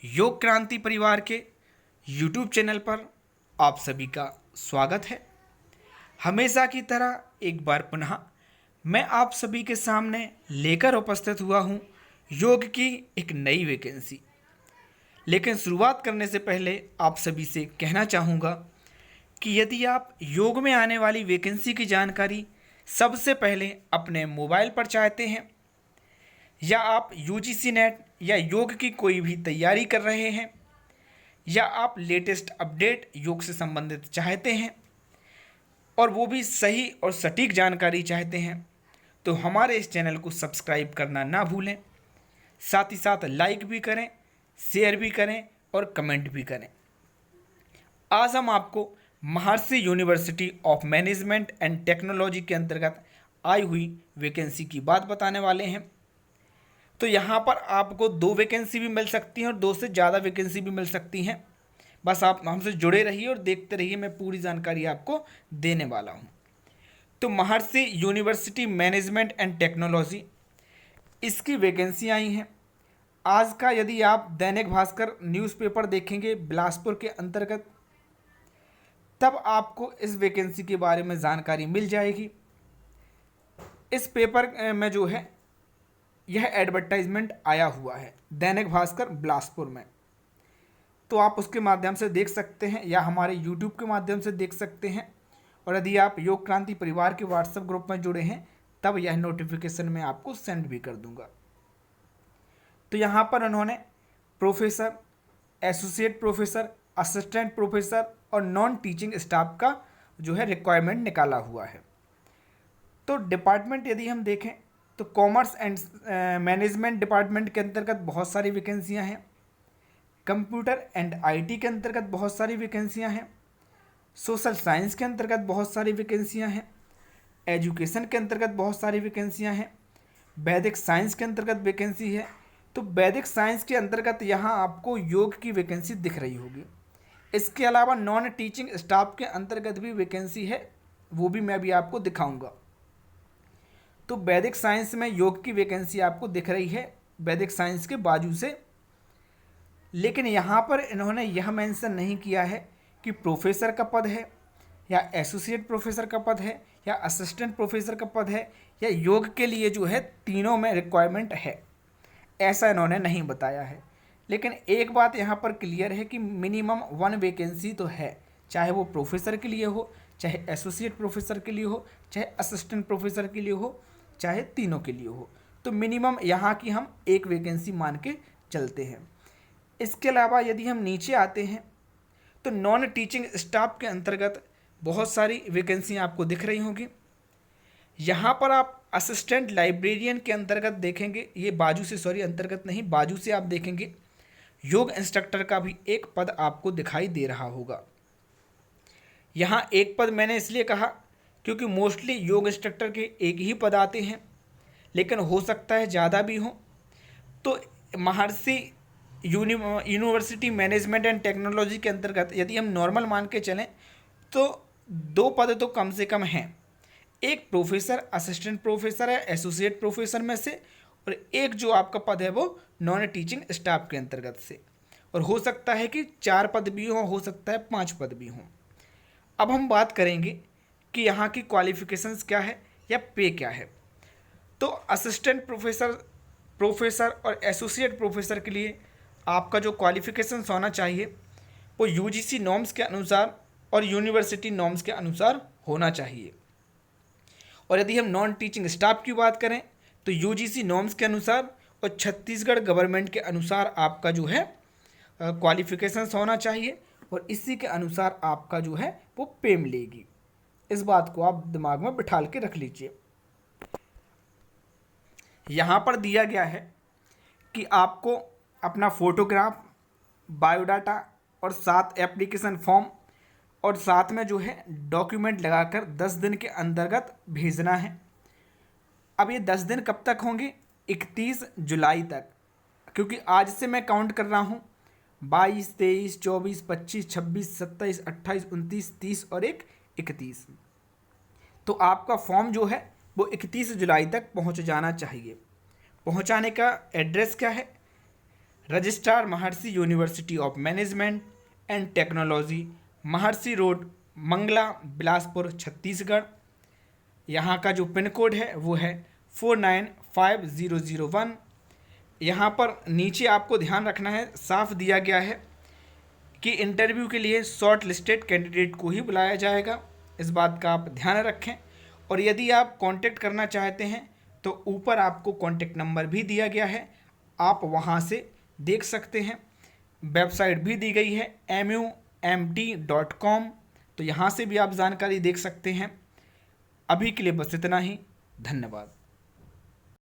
योग क्रांति परिवार के YouTube चैनल पर आप सभी का स्वागत है। हमेशा की तरह एक बार पुनः मैं आप सभी के सामने लेकर उपस्थित हुआ हूँ योग की एक नई वैकेंसी। लेकिन शुरुआत करने से पहले आप सभी से कहना चाहूँगा कि यदि आप योग में आने वाली वैकेंसी की जानकारी सबसे पहले अपने मोबाइल पर चाहते हैं या आप यूजीसी नेट या योग की कोई भी तैयारी कर रहे हैं या आप लेटेस्ट अपडेट योग से संबंधित चाहते हैं और वो भी सही और सटीक जानकारी चाहते हैं तो हमारे इस चैनल को सब्सक्राइब करना ना भूलें। साथ ही साथ लाइक भी करें, शेयर भी करें और कमेंट भी करें। आज हम आपको महर्षि university of management and technology के अंतर्गत आई हुई वैकेंसी की बात बताने वाले हैं। तो यहाँ पर आपको 2 वैकेंसी भी मिल सकती हैं और 2 से ज़्यादा वैकेंसी भी मिल सकती हैं। बस आप हमसे जुड़े रहिए और देखते रहिए, मैं पूरी जानकारी आपको देने वाला हूँ। तो महर्षि यूनिवर्सिटी मैनेजमेंट एंड टेक्नोलॉजी, इसकी वैकेंसी आई हैं। आज का यदि आप दैनिक भास्कर न्यूज़पेपर देखेंगे बिलासपुर के अंतर्गत, तब आपको इस वैकेंसी के बारे में जानकारी मिल जाएगी। इस पेपर में जो है यह एडवर्टाइजमेंट आया हुआ है दैनिक भास्कर बिलासपुर में, तो आप उसके माध्यम से देख सकते हैं या हमारे यूट्यूब के माध्यम से देख सकते हैं। और यदि आप योग क्रांति परिवार के व्हाट्सएप ग्रुप में जुड़े हैं तब यह नोटिफिकेशन मैं आपको सेंड भी कर दूंगा। तो यहाँ पर उन्होंने professor, associate professor, assistant professor और नॉन टीचिंग स्टाफ का जो है रिक्वायरमेंट निकाला हुआ है। तो डिपार्टमेंट यदि हम देखें तो कॉमर्स एंड मैनेजमेंट डिपार्टमेंट के अंतर्गत बहुत सारी वैकेंसियां हैं। कंप्यूटर एंड आईटी के अंतर्गत बहुत सारी वैकेंसियां हैं। सोशल साइंस के अंतर्गत बहुत सारी वैकेंसियां हैं। एजुकेशन के अंतर्गत बहुत सारी वैकेंसियां हैं। वैदिक साइंस के अंतर्गत वैकेंसी है। तो वैदिक साइंस के अंतर्गत यहाँ आपको योग की वैकेंसी दिख रही होगी। इसके अलावा नॉन टीचिंग स्टाफ के अंतर्गत भी वैकेंसी है, वो भी मैं अभी आपको दिखाऊँगा। तो वैदिक साइंस में योग की वैकेंसी आपको दिख रही है वैदिक साइंस के बाजू से। लेकिन यहाँ पर इन्होंने यह मेंशन नहीं किया है कि प्रोफेसर का पद है या एसोसिएट प्रोफेसर का पद है या असिस्टेंट प्रोफेसर का पद है या योग के लिए जो है तीनों में रिक्वायरमेंट है, ऐसा इन्होंने नहीं बताया है। लेकिन एक बात यहाँ पर क्लियर है कि मिनिमम 1 वैकेंसी तो है, चाहे वो प्रोफेसर के लिए हो, चाहे एसोसिएट प्रोफेसर के लिए हो, चाहे असिस्टेंट प्रोफेसर के लिए हो, चाहे तीनों के लिए हो। तो मिनिमम यहाँ की हम 1 वैकेंसी मान के चलते हैं। इसके अलावा यदि हम नीचे आते हैं तो नॉन टीचिंग स्टाफ के अंतर्गत बहुत सारी वैकेंसी आपको दिख रही होंगी। यहाँ पर आप असिस्टेंट लाइब्रेरियन के अंतर्गत देखेंगे, ये बाजू से अंतर्गत नहीं, बाजू से आप देखेंगे योग इंस्ट्रक्टर का भी एक पद आपको दिखाई दे रहा होगा। यहाँ एक पद मैंने इसलिए कहा क्योंकि मोस्टली योग इंस्ट्रक्टर के एक ही पद आते हैं, लेकिन हो सकता है ज़्यादा भी हों। तो महर्षि यूनिवर्सिटी मैनेजमेंट एंड टेक्नोलॉजी के अंतर्गत यदि हम नॉर्मल मान के चलें तो 2 पद तो कम से कम हैं। एक प्रोफेसर, असिस्टेंट प्रोफेसर है एसोसिएट प्रोफेसर में से, और एक जो आपका पद है वो नॉन टीचिंग स्टाफ के अंतर्गत से। और हो सकता है कि 4 पद भी हों, हो सकता है 5 पद भी हों। अब हम बात करेंगे कि यहाँ की क्वालिफ़िकेशंस क्या है या पे क्या है। तो असिस्टेंट प्रोफेसर, प्रोफेसर और एसोसिएट प्रोफेसर के लिए आपका जो क्वालिफ़िकेशंस होना चाहिए वो यूजीसी नॉर्म्स के अनुसार और यूनिवर्सिटी नॉर्म्स के अनुसार होना चाहिए। और यदि हम नॉन टीचिंग स्टाफ की बात करें तो यूजीसी नॉर्म्स के अनुसार और छत्तीसगढ़ गवर्नमेंट के अनुसार आपका जो है क्वालिफ़िकेशंस होना चाहिए, और इसी के अनुसार आपका जो है वो पे मिलेगी। इस बात को आप दिमाग में बिठा के रख लीजिए। यहाँ पर दिया गया है कि आपको अपना फ़ोटोग्राफ, बायोडाटा और 7 एप्लीकेशन फॉर्म और साथ में जो है डॉक्यूमेंट लगाकर 10 दिन के अंतर्गत भेजना है। अब ये 10 दिन कब तक होंगे? 31 जुलाई तक, क्योंकि आज से मैं काउंट कर रहा हूँ 22, 23, 24, 25, 26, 27, 28, 29, 30 और 31। तो आपका फॉर्म जो है वो 31 जुलाई तक पहुँच जाना चाहिए। पहुँचाने का एड्रेस क्या है? Registrar Maharshi university of management and technology, Maharshi road, Mangla, Bilaspur, Chhattisgarh. यहाँ का जो पिन कोड है वो है 495001। यहाँ पर नीचे आपको ध्यान रखना है, साफ दिया गया है कि इंटरव्यू के लिए शॉर्ट लिस्टेड कैंडिडेट को ही बुलाया जाएगा। इस बात का आप ध्यान रखें। और यदि आप कांटेक्ट करना चाहते हैं तो ऊपर आपको कांटेक्ट नंबर भी दिया गया है, आप वहां से देख सकते हैं। वेबसाइट भी दी गई है mumt.com, तो यहाँ से भी आप जानकारी देख सकते हैं। अभी के लिए बस इतना ही। धन्यवाद।